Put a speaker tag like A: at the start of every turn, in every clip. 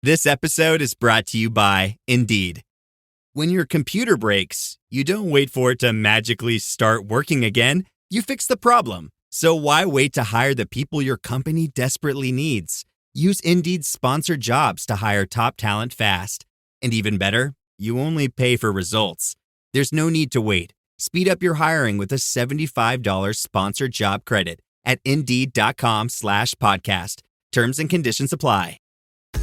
A: This episode is brought to you by Indeed. When your computer breaks, you don't wait for it to magically start working again. You fix the problem. So why wait to hire the people your company desperately needs? Use Indeed's sponsored jobs to hire top talent fast. And even better, you only pay for results. There's no need to wait. Speed up your hiring with a $75 sponsored job credit at Indeed.com/podcast. Terms and conditions apply.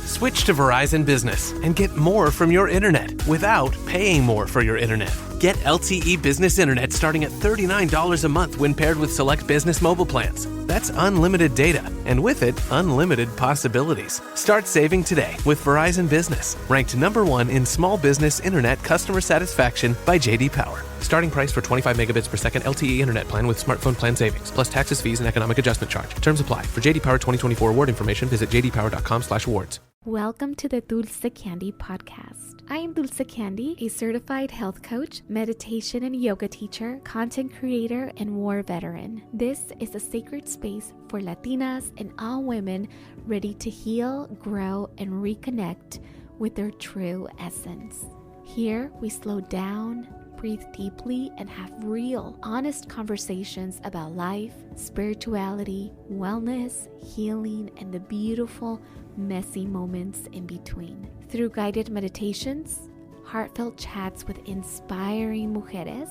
B: Switch to Verizon Business and get more from your internet without paying more for your internet. Get LTE Business Internet starting at $39 a month when paired with select business mobile plans. That's unlimited data, and with it, unlimited possibilities. Start saving today with Verizon Business, ranked #1 in small business internet customer satisfaction by J.D. Power. Starting price for 25 megabits per second LTE internet plan with smartphone plan savings, plus taxes, fees, and economic adjustment charge. Terms apply. For J.D. Power 2024 award information, visit jdpower.com/awards.
C: Welcome to the Dulce Candy Podcast. I am Dulce Candy, a certified health coach, meditation and yoga teacher, content creator, and war veteran. This is a sacred space for Latinas and all women ready to heal, grow, and reconnect with their true essence. Here, we slow down, breathe deeply, and have real, honest conversations about life, spirituality, wellness, healing, and the beautiful, messy moments in between. Through guided meditations, heartfelt chats with inspiring mujeres,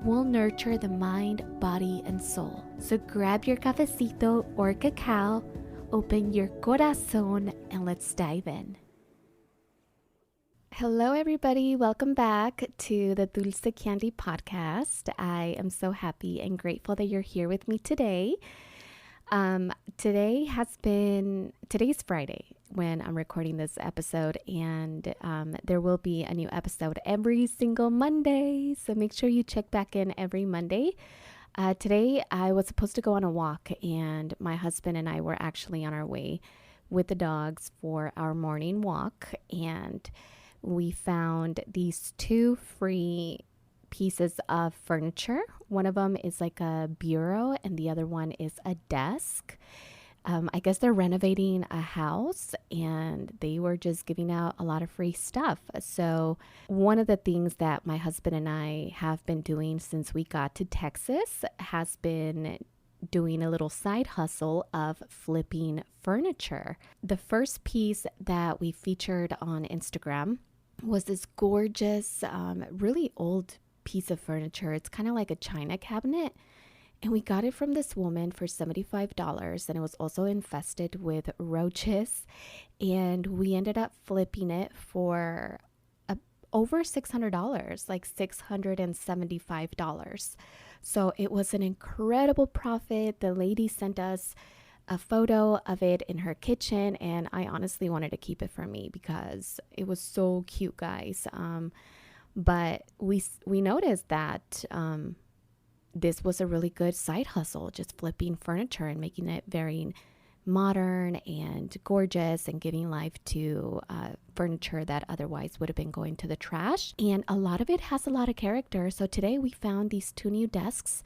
C: we'll nurture the mind, body, and soul. So grab your cafecito or cacao, open your corazón, and let's dive in. Hello, everybody. Welcome back to the Dulce Candy Podcast. I am so happy and grateful that you're here with me today. Today's Friday when I'm recording this episode, and there will be a new episode every single Monday. So make sure you check back in every Monday. Today I was supposed to go on a walk, and my husband and I were actually on our way with the dogs for our morning walk, and we found these two free pieces of furniture. One of them is like a bureau and the other one is a desk. I guess they're renovating a house and they were just giving out a lot of free stuff. So one of the things that my husband and I have been doing since we got to Texas has been doing a little side hustle of flipping furniture. The first piece that we featured on Instagram was this gorgeous, really old piece of furniture. It's kind of like a china cabinet, and we got it from this woman for $75, and it was also infested with roaches, and we ended up flipping it for over $600, like $675. So it was an incredible profit. The lady sent us a photo of it in her kitchen, and I honestly wanted to keep it for me because it was so cute, guys. But we noticed that this was a really good side hustle, just flipping furniture and making it very modern and gorgeous and giving life to furniture that otherwise would have been going to the trash. And a lot of it has a lot of character. So today we found these two new desks,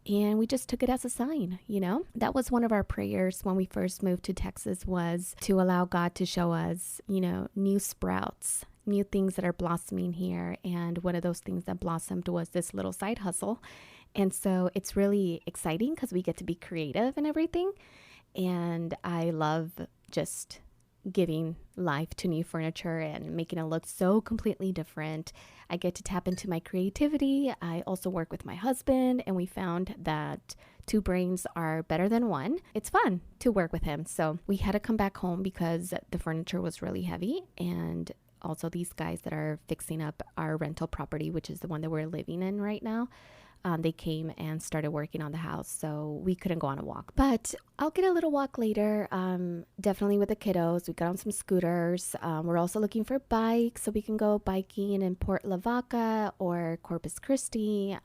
C: and we just took it as a sign, you know. That was one of our prayers when we first moved to Texas, was to allow God to show us, you know, new sprouts, new things that are blossoming here. And one of those things that blossomed was this little side hustle. And so it's really exciting because we get to be creative and everything. And I love just giving life to new furniture and making it look so completely different. I get to tap into my creativity. I also work with my husband, and we found that two brains are better than one. It's fun to work with him. So we had to come back home because the furniture was really heavy, and also these guys that are fixing up our rental property, which is the one that we're living in right now, they came and started working on the house, so we couldn't go on a walk. But I'll get a little walk later, definitely with the kiddos. We got on some scooters. We're also looking for bikes, so we can go biking in Port Lavaca or Corpus Christi.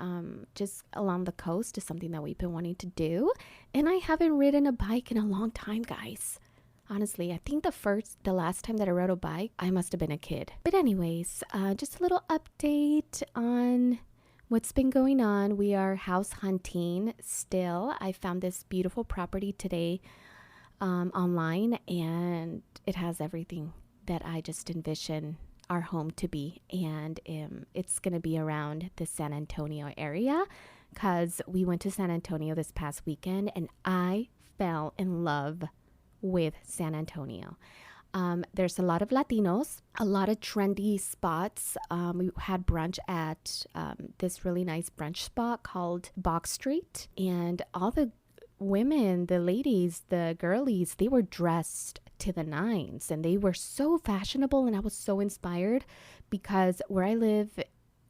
C: Just along the coast is something that we've been wanting to do. And I haven't ridden a bike in a long time, guys. Honestly, I think the last time that I rode a bike, I must have been a kid. But anyways, just a little update on what's been going on. We are house hunting still. I found this beautiful property today online, and it has everything that I just envision our home to be. And it's going to be around the San Antonio area, because we went to San Antonio this past weekend and I fell in love with San Antonio. There's a lot of Latinos, a lot of trendy spots. We had brunch at this really nice brunch spot called Box Street, and all the women, the ladies, the girlies, they were dressed to the nines and they were so fashionable, and I was so inspired because where I live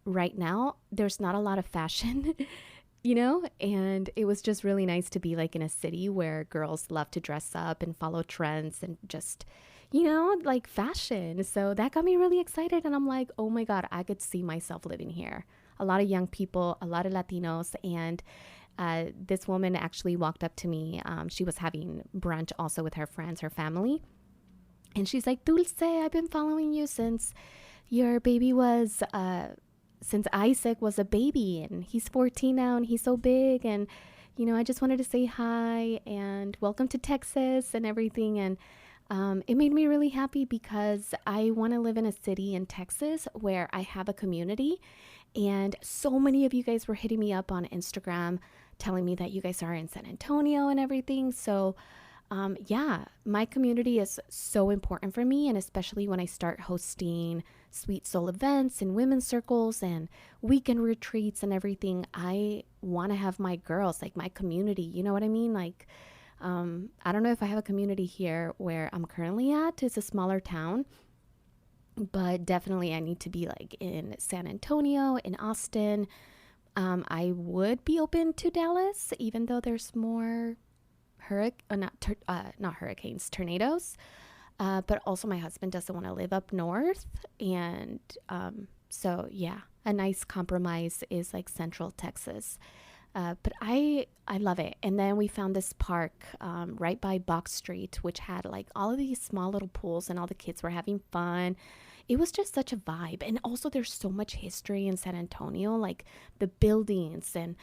C: right now, there's not a lot of fashion. And it was just really nice to be like in a city where girls love to dress up and follow trends and just, like fashion. So that got me really excited. And I'm like, oh my God, I could see myself living here. A lot of young people, a lot of Latinos. And this woman actually walked up to me. She was having brunch also with her friends, her family. And she's like, Dulce, I've been following you since your baby was... since Isaac was a baby, and he's 14 now and he's so big, and I just wanted to say hi and welcome to Texas and everything. And it made me really happy because I want to live in a city in Texas where I have a community, and so many of you guys were hitting me up on Instagram telling me that you guys are in San Antonio and everything. So my community is so important for me, and especially when I start hosting sweet soul events and women's circles and weekend retreats and everything, I want to have my girls, like my community, you know what I mean? Like, I don't know if I have a community here where I'm currently at. It's a smaller town, but definitely I need to be like in San Antonio, in Austin. I would be open to Dallas, even though there's more tornadoes. But also my husband doesn't want to live up north. And so, yeah, a nice compromise is like Central Texas. But I love it. And then we found this park right by Box Street, which had like all of these small little pools and all the kids were having fun. It was just such a vibe. And also there's so much history in San Antonio, like the buildings and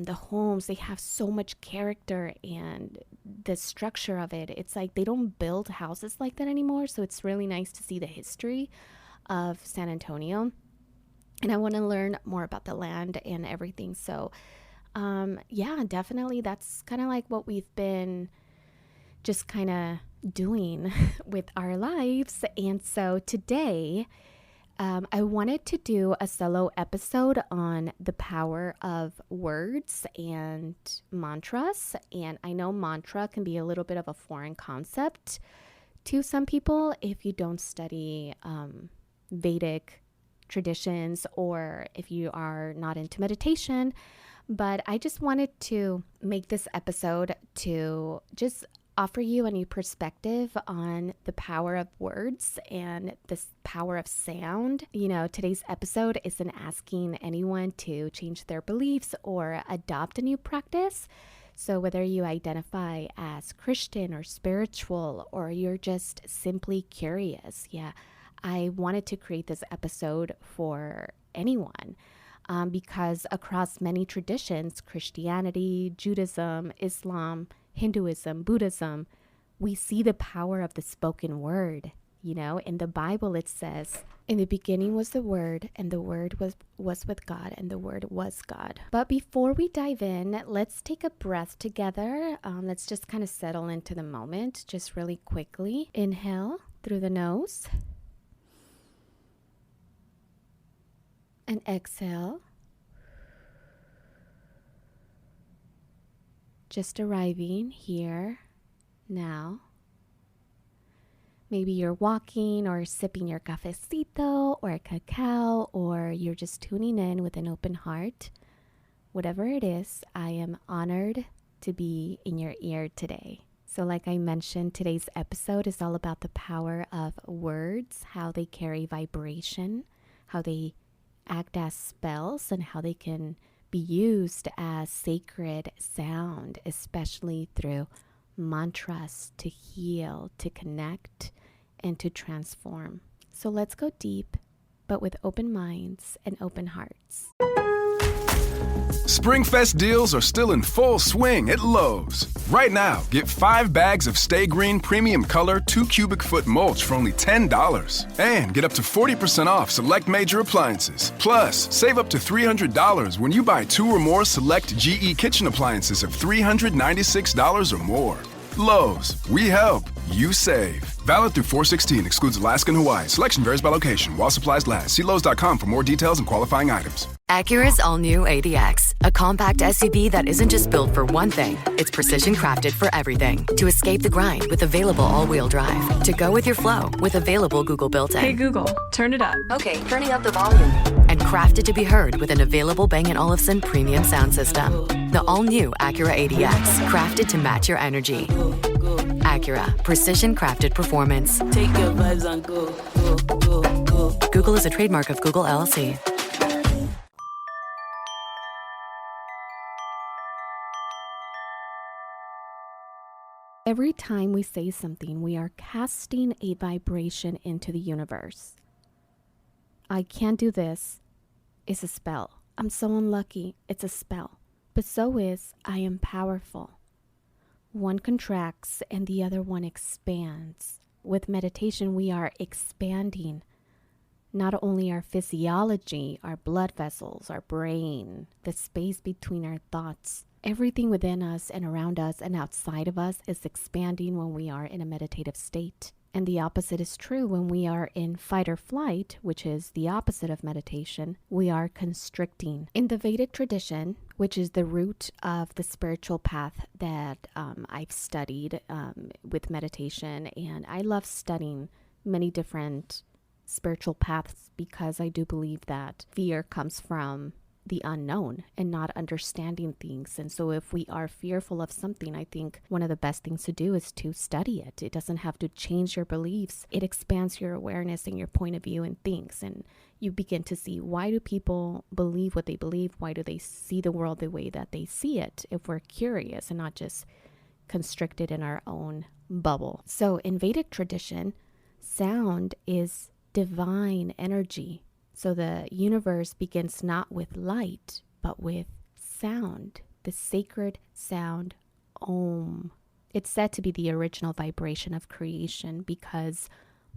C: the homes, they have so much character, and the structure of it. It's like they don't build houses like that anymore. So it's really nice to see the history of San Antonio. And I want to learn more about the land and everything. So, definitely that's kind of like what we've been just kind of doing with our lives. And so today, I wanted to do a solo episode on the power of words and mantras. And I know mantra can be a little bit of a foreign concept to some people if you don't study Vedic traditions or if you are not into meditation. But I just wanted to make this episode to just offer you a new perspective on the power of words and this power of sound. Today's episode isn't asking anyone to change their beliefs or adopt a new practice. So whether you identify as Christian or spiritual, or you're just simply curious, I wanted to create this episode for anyone. Because across many traditions, Christianity, Judaism, Islam, Hinduism, Buddhism, we see the power of the spoken word. In the Bible it says, in the beginning was the Word, and the Word was with God, and the Word was God. But before we dive in, let's take a breath together. Let's just kind of settle into the moment just really quickly. Inhale through the nose. And exhale. Just arriving here now. Maybe you're walking or sipping your cafecito or a cacao, or you're just tuning in with an open heart. Whatever it is, I am honored to be in your ear today. So like I mentioned, today's episode is all about the power of words, how they carry vibration, how they act as spells, and how they can be used as sacred sound, especially through mantras to heal, to connect, and to transform. So let's go deep, but with open minds and open hearts.
D: Springfest deals are still in full swing at Lowe's. Right now, get 5 bags of Stay Green Premium Color 2 cubic foot mulch for only $10. And get up to 40% off select major appliances. Plus, save up to $300 when you buy 2 or more select GE kitchen appliances of $396 or more. Lowe's, we help, you save. Valid through 4/16, excludes Alaska and Hawaii. Selection varies by location. While supplies last. See Lowe's.com for more details and qualifying items.
E: Acura's all-new ADX, a compact SUV that isn't just built for one thing. It's precision crafted for everything. To escape the grind with available all-wheel drive. To go with your flow with available Google built-in.
F: Hey Google, turn it up.
E: Okay, turning up the volume. And crafted to be heard with an available Bang & Olufsen premium sound system. The all-new Acura ADX, crafted to match your energy. Acura, precision crafted performance.
G: Take your vibes and go.
E: Google is a trademark of Google LLC.
C: Every time we say something, we are casting a vibration into the universe. I can't do this. It's a spell. I'm so unlucky. It's a spell. But so is I am powerful. One contracts and the other one expands. With meditation, we are expanding not only our physiology, our blood vessels, our brain, the space between our thoughts. Everything within us and around us and outside of us is expanding when we are in a meditative state. And the opposite is true when we are in fight or flight, which is the opposite of meditation. We are constricting. In the Vedic tradition, which is the root of the spiritual path that I've studied with meditation, and I love studying many different spiritual paths because I do believe that fear comes from the unknown and not understanding things. And so if we are fearful of something, I think one of the best things to do is to study it. It doesn't have to change your beliefs. It expands your awareness and your point of view in things. And you begin to see, why do people believe what they believe? Why do they see the world the way that they see it? If we're curious and not just constricted in our own bubble. So in Vedic tradition, sound is divine energy. So the universe begins not with light, but with sound, the sacred sound, Om. It's said to be the original vibration of creation because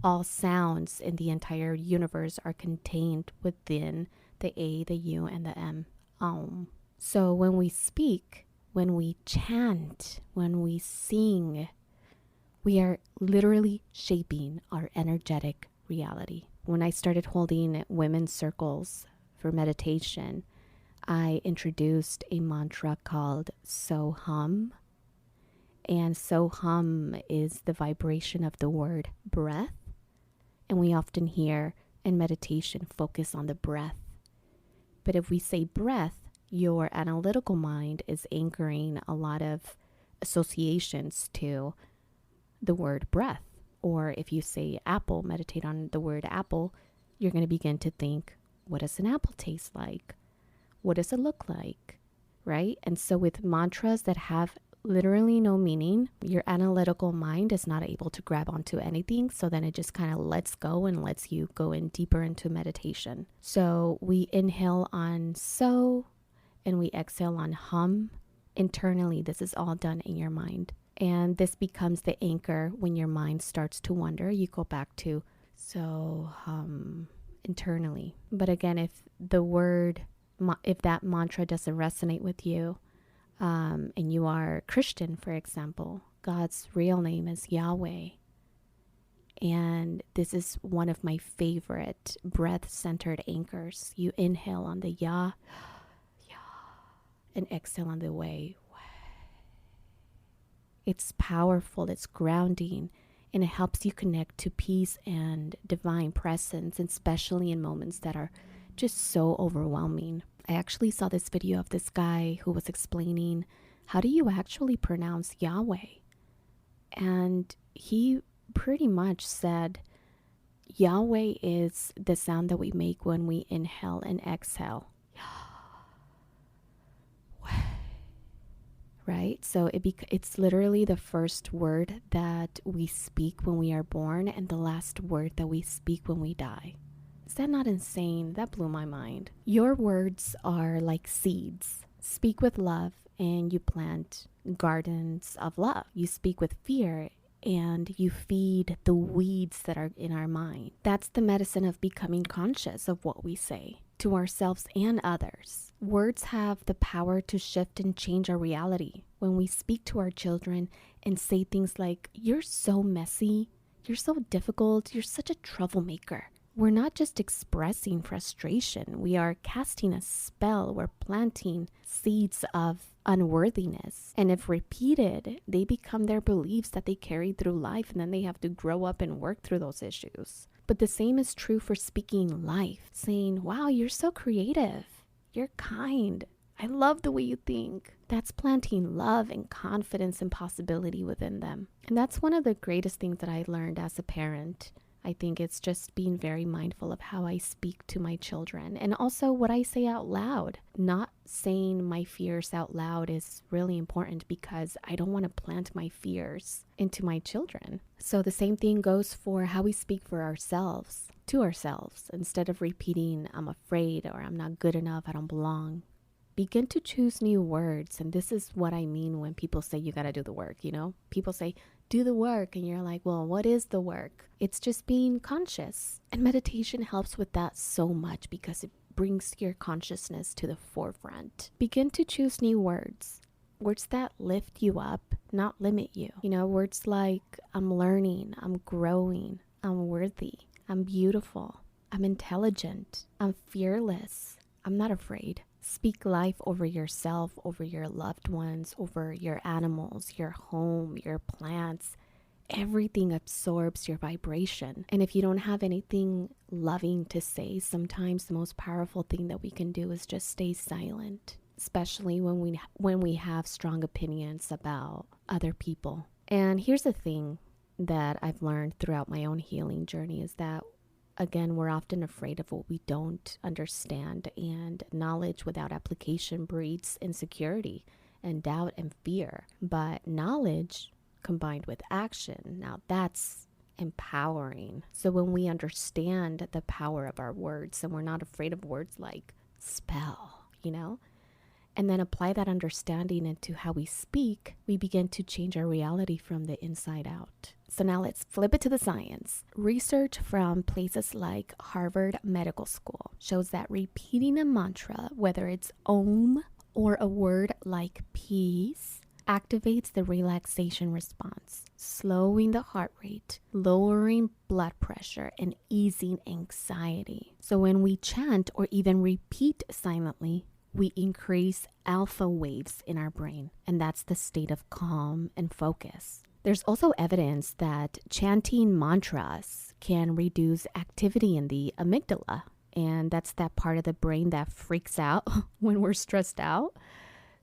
C: all sounds in the entire universe are contained within the A, the U, and the M, Om. So when we speak, when we chant, when we sing, we are literally shaping our energetic reality. When I started holding women's circles for meditation, I introduced a mantra called So-Hum. And So-Hum is the vibration of the word breath. And we often hear in meditation, focus on the breath. But if we say breath, your analytical mind is anchoring a lot of associations to the word breath. Or if you say apple, meditate on the word apple, you're going to begin to think, what does an apple taste like? What does it look like? Right? And so with mantras that have literally no meaning, your analytical mind is not able to grab onto anything. So then it just kind of lets go and lets you go in deeper into meditation. So we inhale on so and we exhale on hum. Internally, this is all done in your mind. And this becomes the anchor when your mind starts to wander. You go back to so-hum internally. But again, if that mantra doesn't resonate with you, and you are Christian, for example, God's real name is Yahweh. And this is one of my favorite breath-centered anchors. You inhale on the Yah, and exhale on the way. It's powerful, it's grounding, and it helps you connect to peace and divine presence, especially in moments that are just so overwhelming. I actually saw this video of this guy who was explaining, how do you actually pronounce Yahweh? And he pretty much said, Yahweh is the sound that we make when we inhale and exhale. Right? So it's literally the first word that we speak when we are born and the last word that we speak when we die. Is that not insane? That blew my mind. Your words are like seeds. speak with love and you plant gardens of love. You speak with fear and you feed the weeds that are in our mind. That's the medicine of becoming conscious of what we say to ourselves and others. Words have the power to shift and change our reality. When we speak to our children and say things like, "You're so messy, you're so difficult, you're such a troublemaker," we're not just expressing frustration. We are casting a spell. We're planting seeds of unworthiness. And if repeated, they become their beliefs that they carry through life, and then they have to grow up and work through those issues. But the same is true for speaking life, saying, "Wow, you're so creative. You're kind. I love the way you think." That's planting love and confidence and possibility within them. And that's one of the greatest things that I learned as a parent. I think it's just being very mindful of how I speak to my children and also what I say out loud. Not saying my fears out loud is really important because I don't want to plant my fears into my children. So the same thing goes for how we speak for ourselves, to ourselves, instead of repeating, "I'm afraid," or "I'm not good enough, I don't belong." Begin to choose new words. And this is what I mean when people say you got to do the work, People say, "Do the work." And you're like, well, what is the work? It's just being conscious. And meditation helps with that so much because it brings your consciousness to the forefront. Begin to choose new words. Words that lift you up, not limit you. Words like, "I'm learning, I'm growing, I'm worthy, I'm beautiful, I'm intelligent, I'm fearless, I'm not afraid." Speak life over yourself, over your loved ones, over your animals, your home, your plants. Everything absorbs your vibration. And if you don't have anything loving to say, sometimes the most powerful thing that we can do is just stay silent, especially when we have strong opinions about other people. And here's the thing that I've learned throughout my own healing journey is that, again, we're often afraid of what we don't understand, and knowledge without application breeds insecurity and doubt and fear. But knowledge combined with action, now that's empowering. So when we understand the power of our words and we're not afraid of words like spell, and then apply that understanding into how we speak, we begin to change our reality from the inside out. So now let's flip it to the science. Research from places like Harvard Medical School shows that repeating a mantra, whether it's Om or a word like peace, activates the relaxation response, slowing the heart rate, lowering blood pressure, and easing anxiety. So when we chant or even repeat silently, we increase alpha waves in our brain, and that's the state of calm and focus. There's also evidence that chanting mantras can reduce activity in the amygdala, and that's that part of the brain that freaks out when we're stressed out.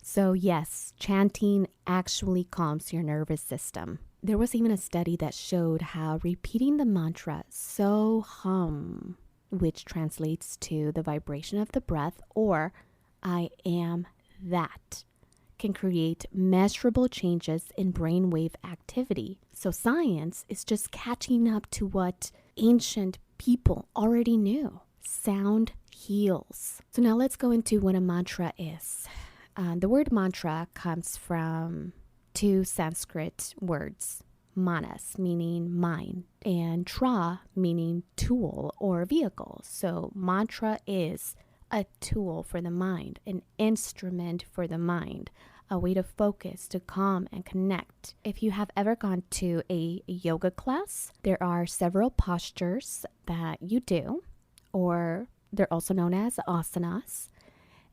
C: So yes, chanting actually calms your nervous system. There was even a study that showed how repeating the mantra "so hum," which translates to the vibration of the breath, or "I am that," can create measurable changes in brainwave activity. So science is just catching up to what ancient people already knew. Sound heals. So now let's go into what a mantra is. The word mantra comes from two Sanskrit words, manas, meaning mind, and tra, meaning tool or vehicle. So mantra is a tool for the mind, an instrument for the mind, a way to focus, to calm and connect. If you have ever gone to a yoga class, there are several postures that you do, or they're also known as asanas.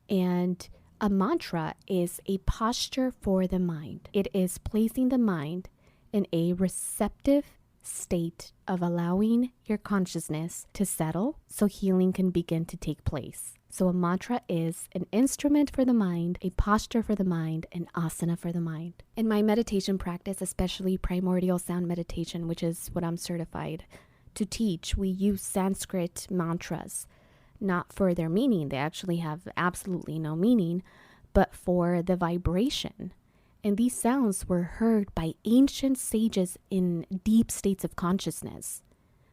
C: And a mantra is a posture for the mind. It is placing the mind in a receptive state of allowing your consciousness to settle so healing can begin to take place. So a mantra is an instrument for the mind, a posture for the mind, an asana for the mind. In my meditation practice, especially primordial sound meditation, which is what I'm certified to teach, we use Sanskrit mantras, not for their meaning. They actually have absolutely no meaning, but for the vibration. And these sounds were heard by ancient sages in deep states of consciousness.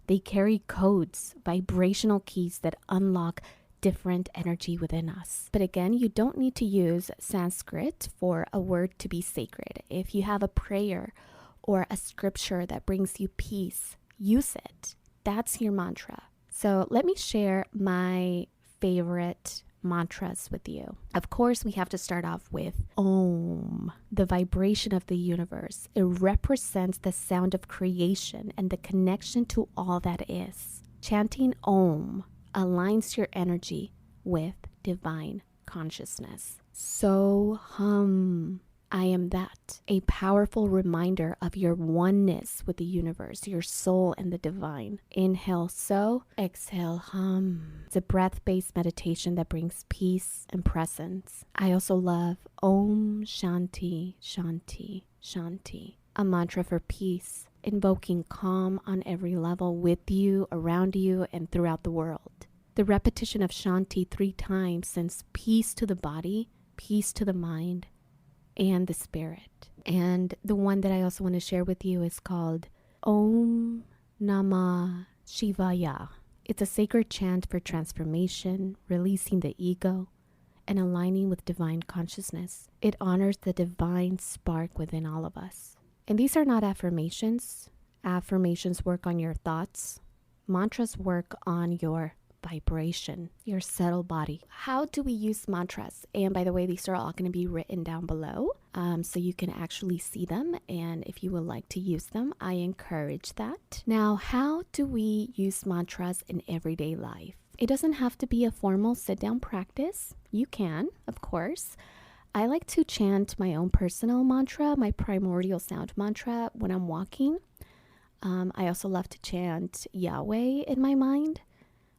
C: They carry codes, vibrational keys that unlock different energy within us. But again, you don't need to use Sanskrit for a word to be sacred. If you have a prayer or a scripture that brings you peace, use it. That's your mantra. So let me share my favorite mantras with you. Of course, we have to start off with Om, the vibration of the universe. It represents the sound of creation and the connection to all that is. Chanting Om aligns your energy with divine consciousness. So hum, I am that, a powerful reminder of your oneness with the universe, your soul and the divine. Inhale so, exhale hum. It's a breath-based meditation that brings peace and presence. I also love Om Shanti, Shanti, Shanti, a mantra for peace, invoking calm on every level with you, around you, and throughout the world. The repetition of Shanti 3 times sends peace to the body, peace to the mind, and the spirit. And the one that I also want to share with you is called Om Namah Shivaya. It's a sacred chant for transformation, releasing the ego, and aligning with divine consciousness. It honors the divine spark within all of us. And these are not affirmations. Affirmations work on your thoughts. Mantras work on your vibration, your subtle body. How do we use mantras? And by the way, these are all going to be written down below, so you can actually see them. And if you would like to use them, I encourage that. Now, how do we use mantras in everyday life? It doesn't have to be a formal sit-down practice. You can, of course. I like to chant my own personal mantra, my primordial sound mantra when I'm walking. I also love to chant Yahweh in my mind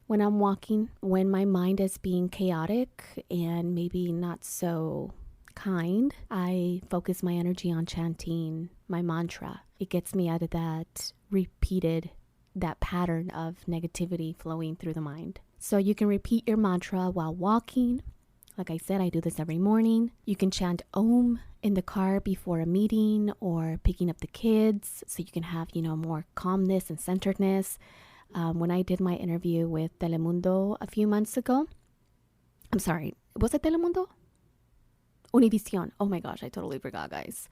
C: when I'm walking, when my mind is being chaotic and maybe not so kind. I focus my energy on chanting my mantra. It gets me out of that pattern of negativity flowing through the mind. So you can repeat your mantra while walking. Like I said, I do this every morning. You can chant Om in the car before a meeting or picking up the kids so you can have, more calmness and centeredness. When I did my interview with Telemundo a few months ago, I'm sorry, was it Telemundo? Univision. Oh my gosh, I totally forgot, guys.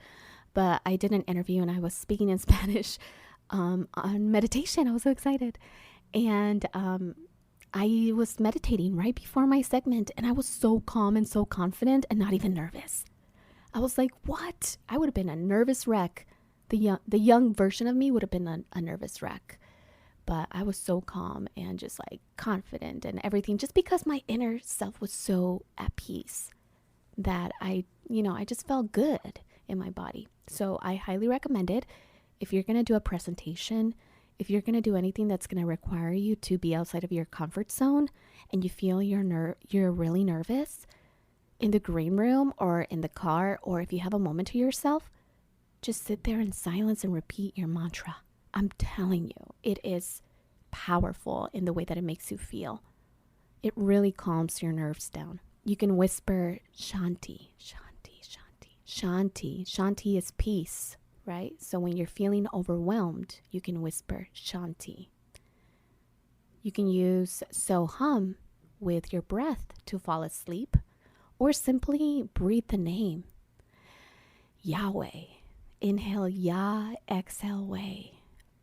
C: But I did an interview and I was speaking in Spanish on meditation. I was so excited. And I was meditating right before my segment and I was so calm and so confident and not even nervous. I was like, what? I would have been a nervous wreck. The young version of me would have been a nervous wreck. But I was so calm and just like confident and everything, just because my inner self was so at peace that I just felt good in my body. So I highly recommend it. If you're going to do a presentation, if you're going to do anything that's going to require you to be outside of your comfort zone and you feel you're really nervous, in the green room or in the car, or if you have a moment to yourself, just sit there in silence and repeat your mantra. I'm telling you, it is powerful in the way that it makes you feel. It really calms your nerves down. You can whisper Shanti, Shanti, Shanti, Shanti. Shanti is peace, right? So when you're feeling overwhelmed, you can whisper Shanti. You can use so hum with your breath to fall asleep, or simply breathe the name Yahweh. Inhale Yah, exhale Way.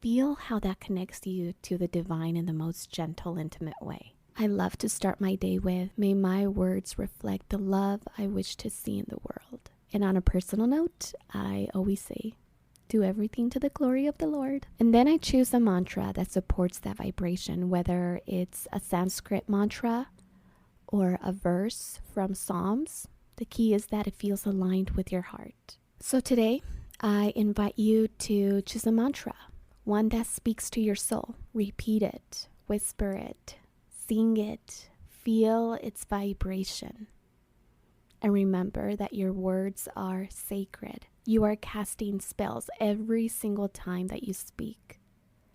C: Feel how that connects you to the divine in the most gentle, intimate way. I love to start my day with, may my words reflect the love I wish to see in the world. And on a personal note, I always say, do everything to the glory of the Lord. And then I choose a mantra that supports that vibration, whether it's a Sanskrit mantra or a verse from Psalms. The key is that it feels aligned with your heart. So today, I invite you to choose a mantra, one that speaks to your soul. Repeat it, whisper it, sing it, feel its vibration. And remember that your words are sacred. You are casting spells every single time that you speak.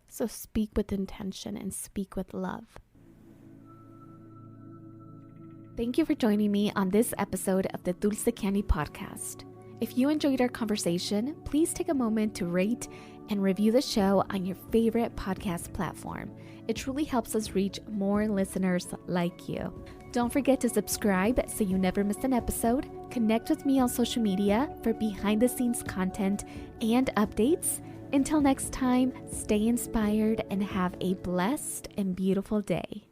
C: So speak with intention and speak with love. Thank you for joining me on this episode of the Dulce Candy Podcast. If you enjoyed our conversation, please take a moment to rate and review the show on your favorite podcast platform. It truly helps us reach more listeners like you. Don't forget to subscribe so you never miss an episode. Connect with me on social media for behind-the-scenes content and updates. Until next time, stay inspired and have a blessed and beautiful day.